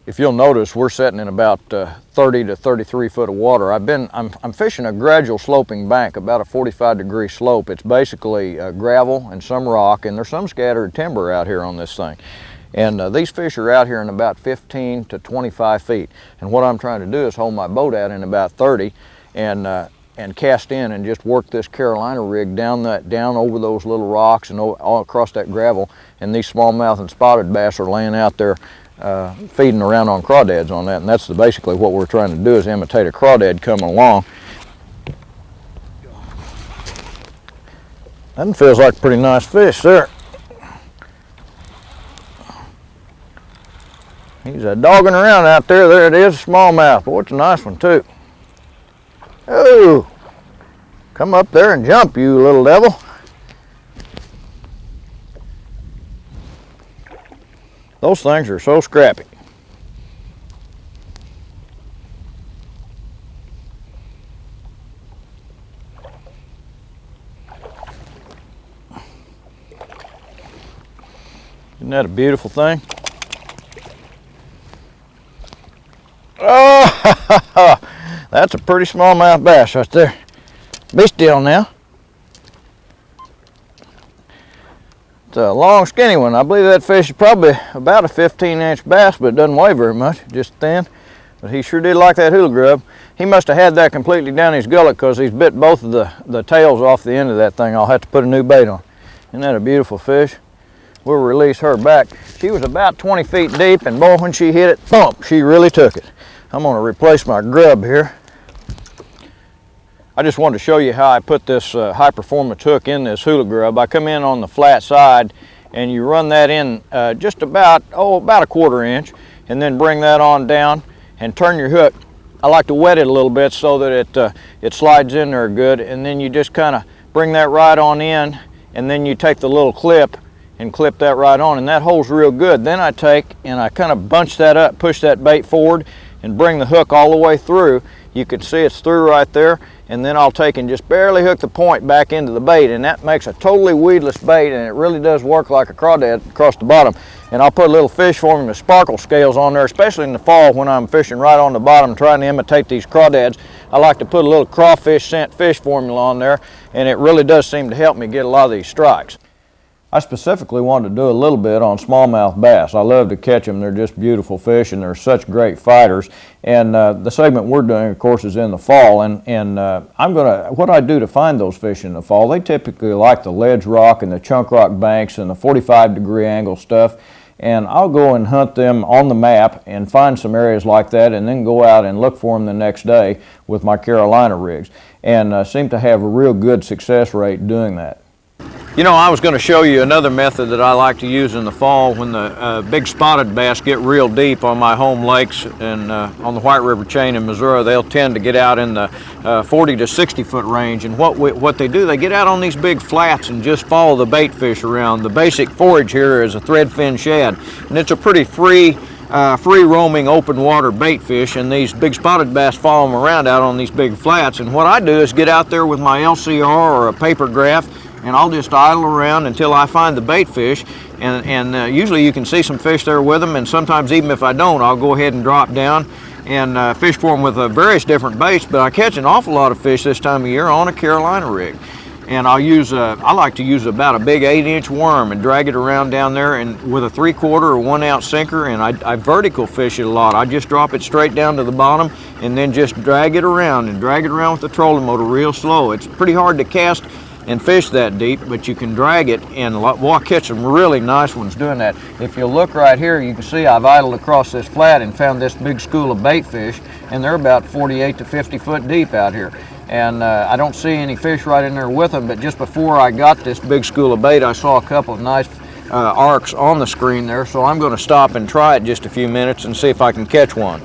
If you'll notice, we're setting in about 30 to 33 foot of water. I'm fishing a gradual sloping bank, about a 45-degree slope. It's basically gravel and some rock, and there's some scattered timber out here on this thing. And these fish are out here in about 15 to 25 feet. And what I'm trying to do is hold my boat out in about 30 and cast in and just work this Carolina rig down over those little rocks and all across that gravel. And these smallmouth and spotted bass are laying out there feeding around on crawdads on that, and that's basically what we're trying to do, is imitate a crawdad coming along. That feels like a pretty nice fish there. He's dogging around out there. There it is, a smallmouth. Boy, it's a nice one too. Oh, come up there and jump, you little devil. Those things are so scrappy. Isn't that a beautiful thing? Oh, that's a pretty smallmouth bass right there. Be still now. It's a long, skinny one. I believe that fish is probably about a 15-inch bass, but it doesn't weigh very much, just thin. But he sure did like that hula grub. He must have had that completely down his gullet because he's bit both of the tails off the end of that thing. I'll have to put a new bait on. Isn't that a beautiful fish? We'll release her back. She was about 20 feet deep, and boy, when she hit it, thump, she really took it. I'm gonna replace my grub here. I just wanted to show you how I put this high performance hook in this hula grub. I come in on the flat side and you run that in just about a 1/4 inch, and then bring that on down and turn your hook. I like to wet it a little bit so that it slides in there good, and then you just kind of bring that right on in, and then you take the little clip and clip that right on, and that holds real good. Then I take and I kind of bunch that up, push that bait forward, and bring the hook all the way through. You can see it's through right there, and then I'll take and just barely hook the point back into the bait, and that makes a totally weedless bait, and it really does work like a crawdad across the bottom. And I'll put a little fish forming with sparkle scales on there, especially in the fall when I'm fishing right on the bottom trying to imitate these crawdads. I like to put a little crawfish scent fish formula on there, and it really does seem to help me get a lot of these strikes. I specifically wanted to do a little bit on smallmouth bass. I love to catch them. They're just beautiful fish, and they're such great fighters. And the segment we're doing, of course, is in the fall. And what I do to find those fish in the fall, they typically like the ledge rock and the chunk rock banks and the 45-degree angle stuff. And I'll go and hunt them on the map and find some areas like that, and then go out and look for them the next day with my Carolina rigs, and seem to have a real good success rate doing that. You know, I was going to show you another method that I like to use in the fall when the big spotted bass get real deep on my home lakes and on the White River chain in Missouri. They'll tend to get out in the 40 to 60 foot range, and what they do, they get out on these big flats and just follow the bait fish around. The basic forage here is a threadfin shad, and it's a pretty free roaming open water bait fish, and these big spotted bass follow them around out on these big flats. And what I do is get out there with my LCR or a paper graph, and I'll just idle around until I find the bait fish, and usually you can see some fish there with them, and sometimes even if I don't, I'll go ahead and drop down and fish for them with various different baits. But I catch an awful lot of fish this time of year on a Carolina rig, and I like to use about a big 8-inch worm and drag it around down there, and with a 3/4 or 1 ounce sinker, and I vertical fish it a lot. I just drop it straight down to the bottom and then just drag it around with the trolling motor real slow. It's pretty hard to cast and fish that deep, but you can drag it, and we'll catch some really nice ones doing that. If you look right here, you can see I've idled across this flat and found this big school of bait fish, and they're about 48 to 50 foot deep out here. And I don't see any fish right in there with them, but just before I got this big school of bait, I saw a couple of nice arcs on the screen there, so I'm going to stop and try it just a few minutes and see if I can catch one.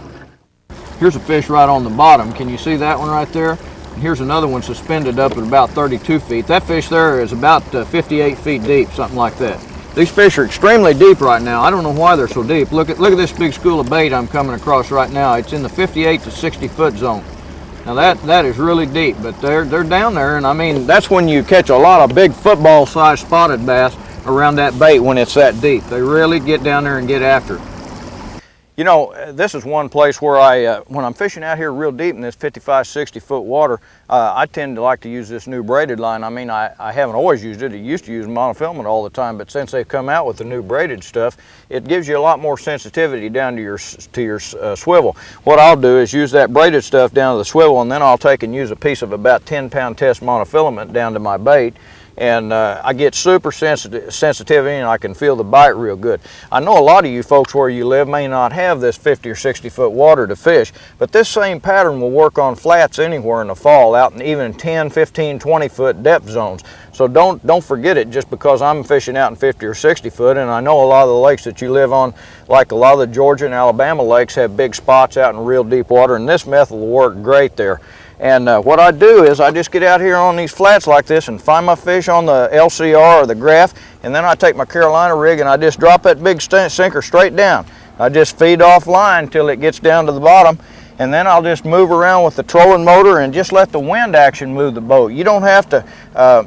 Here's a fish right on the bottom. Can you see that one right there? Here's another one suspended up at about 32 feet. That fish there is about 58 feet deep, something like that. These fish are extremely deep right now. I don't know why they're so deep. Look at this big school of bait I'm coming across right now. It's in the 58 to 60 foot zone. Now that is really deep, but they're down there, and I mean, that's when you catch a lot of big football-sized spotted bass around that bait when it's that deep. They really get down there and get after it. You know, this is one place where when I'm fishing out here real deep in this 55, 60 foot water, I tend to like to use this new braided line. I mean, I haven't always used it. I used to use monofilament all the time, but since they've come out with the new braided stuff, it gives you a lot more sensitivity down to your swivel. What I'll do is use that braided stuff down to the swivel, and then I'll take and use a piece of about 10-pound test monofilament down to my bait, and I get super sensitivity, and I can feel the bite real good. I know a lot of you folks where you live may not have this 50 or 60 foot water to fish, but this same pattern will work on flats anywhere in the fall, out in even 10, 15, 20 foot depth zones. So don't forget it just because I'm fishing out in 50 or 60 foot, and I know a lot of the lakes that you live on, like a lot of the Georgia and Alabama lakes, have big spots out in real deep water, and this method will work great there. And what I do is I just get out here on these flats like this and find my fish on the LCR or the graph, and then I take my Carolina rig and I just drop that big sinker straight down. I just feed off line till it gets down to the bottom, and then I'll just move around with the trolling motor and just let the wind action move the boat. You don't have to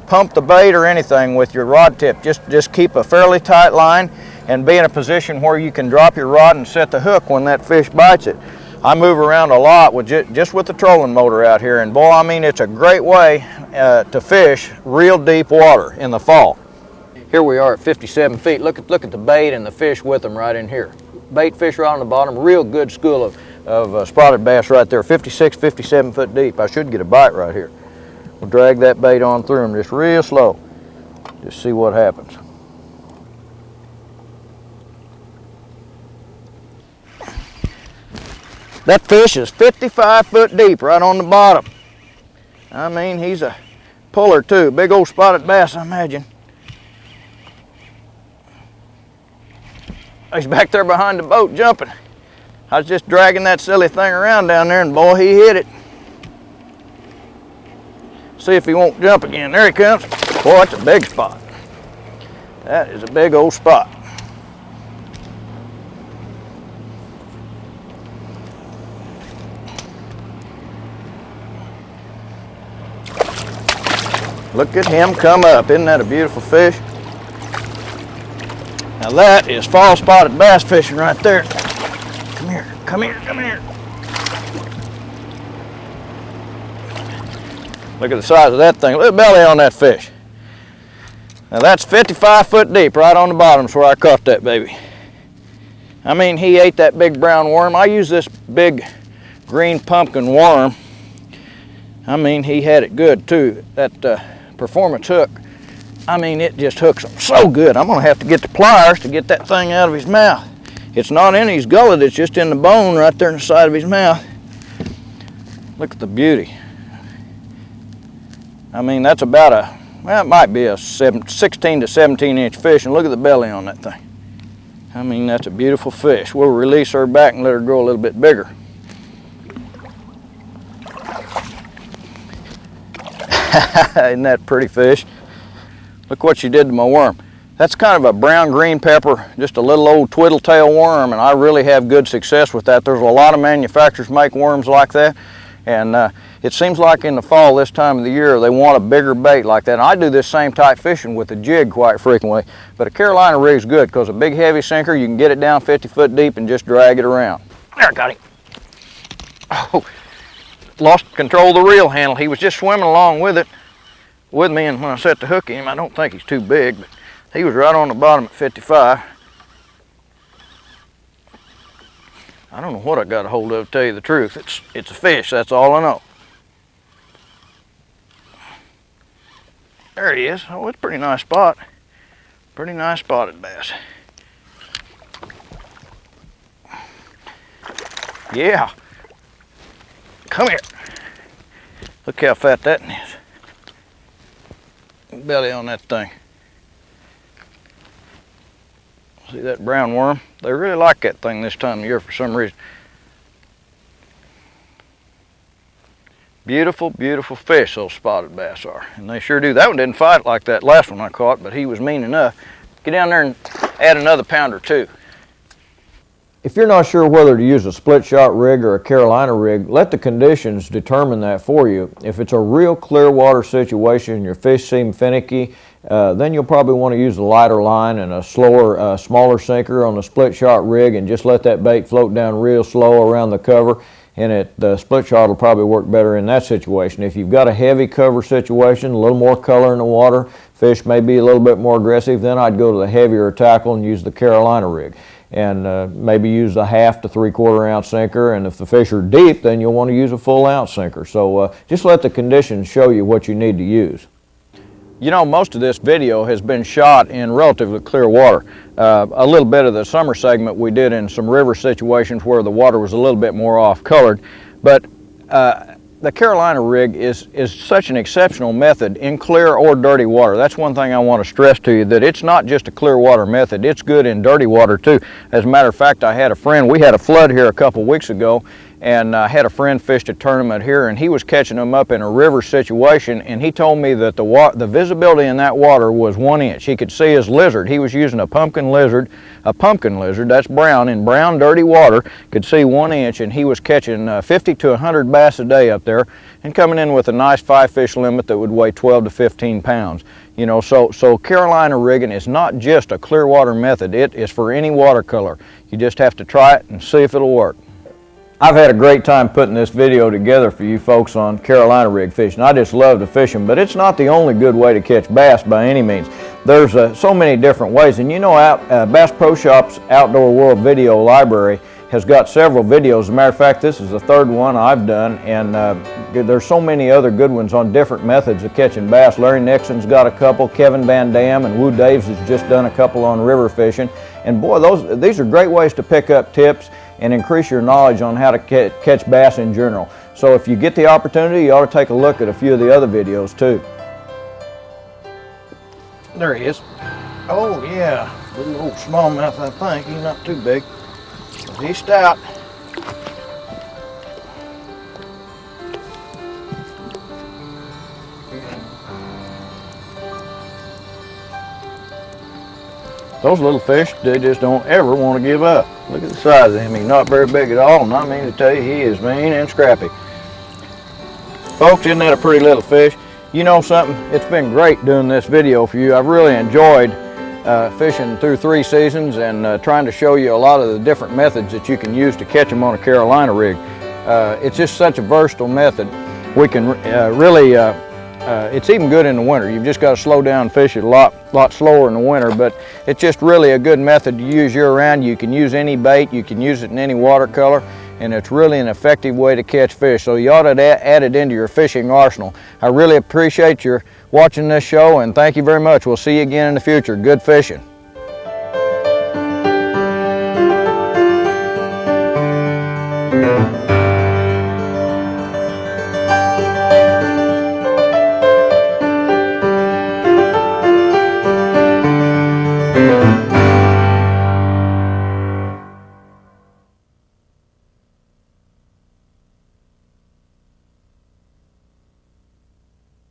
pump the bait or anything with your rod tip. Just keep a fairly tight line and be in a position where you can drop your rod and set the hook when that fish bites it. I move around a lot with just with the trolling motor out here, and boy, I mean, it's a great way to fish real deep water in the fall. Here we are at 57 feet. Look at the bait and the fish with them right in here. Bait fish right on the bottom, real good school of of spotted bass right there, 56, 57 foot deep. I should get a bite right here. We'll drag that bait on through them just real slow. Just see what happens. That fish is 55 foot deep right on the bottom. I mean, he's a puller too. Big old spotted bass, I imagine. He's back there behind the boat jumping. I was just dragging that silly thing around down there and boy, he hit it. See if he won't jump again. There he comes. Boy, that's a big spot. That is a big old spot. Look at him come up. Isn't that a beautiful fish? Now that is fall spotted bass fishing right there. Come here, come here, come here. Look at the size of that thing. Look at the belly on that fish. Now that's 55 foot deep right on the bottom is where I caught that baby. I mean, he ate that big brown worm. I use this big green pumpkin worm. I mean, he had it good too. That performance hook, I mean, it just hooks him so good. I'm gonna have to get the pliers to get that thing out of his mouth. It's not in his gullet, it's just in the bone right there in the side of his mouth. Look at the beauty. I mean, that's about a, well, it might be a 16 to 17 inch fish, and look at the belly on that thing. I mean, that's a beautiful fish. We'll release her back and let her grow a little bit bigger. Isn't that a pretty fish? Look what she did to my worm. That's kind of a brown green pepper, just a little old twiddle tail worm, and I really have good success with that. There's a lot of manufacturers make worms like that, and it seems like in the fall this time of the year they want a bigger bait like that. And I do this same type fishing with a jig quite frequently, but a Carolina rig's good because a big heavy sinker, you can get it down 50 foot deep and just drag it around. There, got him. Oh. Lost control of the reel handle. He was just swimming along with it, with me, and when I set the hook in him, I don't think he's too big, but he was right on the bottom at 55. I don't know what I got a hold of, to tell you the truth. It's a fish, that's all I know. There he is. Oh, it's a pretty nice spot. Pretty nice spotted bass. Yeah. Come here. Look how fat that is. Belly on that thing. See that brown worm? They really like that thing this time of year for some reason. Beautiful, beautiful fish those spotted bass are. And they sure do. That one didn't fight like that last one I caught, but he was mean enough. Get down there and add another pound or two. If you're not sure whether to use a split shot rig or a Carolina rig, let the conditions determine that for you. If it's a real clear water situation and your fish seem finicky, then you'll probably want to use a lighter line and a slower, smaller sinker on the split shot rig and just let that bait float down real slow around the cover, and the split shot will probably work better in that situation. If you've got a heavy cover situation, a little more color in the water, fish may be a little bit more aggressive, then I'd go to the heavier tackle and use the Carolina rig. And maybe use a 1/2 to 3/4 ounce sinker, and if the fish are deep, then you'll want to use a full ounce sinker. So just let the conditions show you what you need to use. You know, most of this video has been shot in relatively clear water. A little bit of the summer segment we did in some river situations where the water was a little bit more off-colored, but the Carolina rig is such an exceptional method in clear or dirty water. That's one thing I want to stress to you, that it's not just a clear water method, it's good in dirty water too. As a matter of fact, I had a friend, we had a flood here a couple weeks ago, and I had a friend fished a tournament here, and he was catching them up in a river situation, and he told me that the visibility in that water was 1 inch. He could see his lizard. He was using a pumpkin lizard, that's brown, in brown dirty water, could see 1 inch, and he was catching 50 to 100 bass a day up there and coming in with a nice 5-fish limit that would weigh 12 to 15 pounds. You know, so Carolina rigging is not just a clear water method, it is for any watercolor. You just have to try it and see if it'll work. I've had a great time putting this video together for you folks on Carolina rig fishing. I just love to fish them, but it's not the only good way to catch bass by any means. There's so many different ways, and you know, Bass Pro Shop's Outdoor World video library has got several videos. As a matter of fact, this is the third one I've done, and there's so many other good ones on different methods of catching bass. Larry Nixon's got a couple, Kevin Van Dam and Woo Daves has just done a couple on river fishing. And boy, these are great ways to pick up tips and increase your knowledge on how to catch bass in general. So if you get the opportunity, you ought to take a look at a few of the other videos too. There he is. Oh yeah, little old smallmouth, I think. He's not too big. He's stout. Those little fish, they just don't ever want to give up. Look at the size of him. He's not very big at all, and I mean to tell you, he is mean and scrappy. Folks, isn't that a pretty little fish? You know something? It's been great doing this video for you. I've really enjoyed fishing through 3 seasons and trying to show you a lot of the different methods that you can use to catch them on a Carolina rig. It's just such a versatile method. We can really, it's even good in the winter. You've just got to slow down and fish it a lot slower in the winter, but it's just really a good method to use year-round. You can use any bait, you can use it in any watercolor, and it's really an effective way to catch fish. So you ought to add it into your fishing arsenal. I really appreciate your watching this show, and thank you very much. We'll see you again in the future. Good fishing.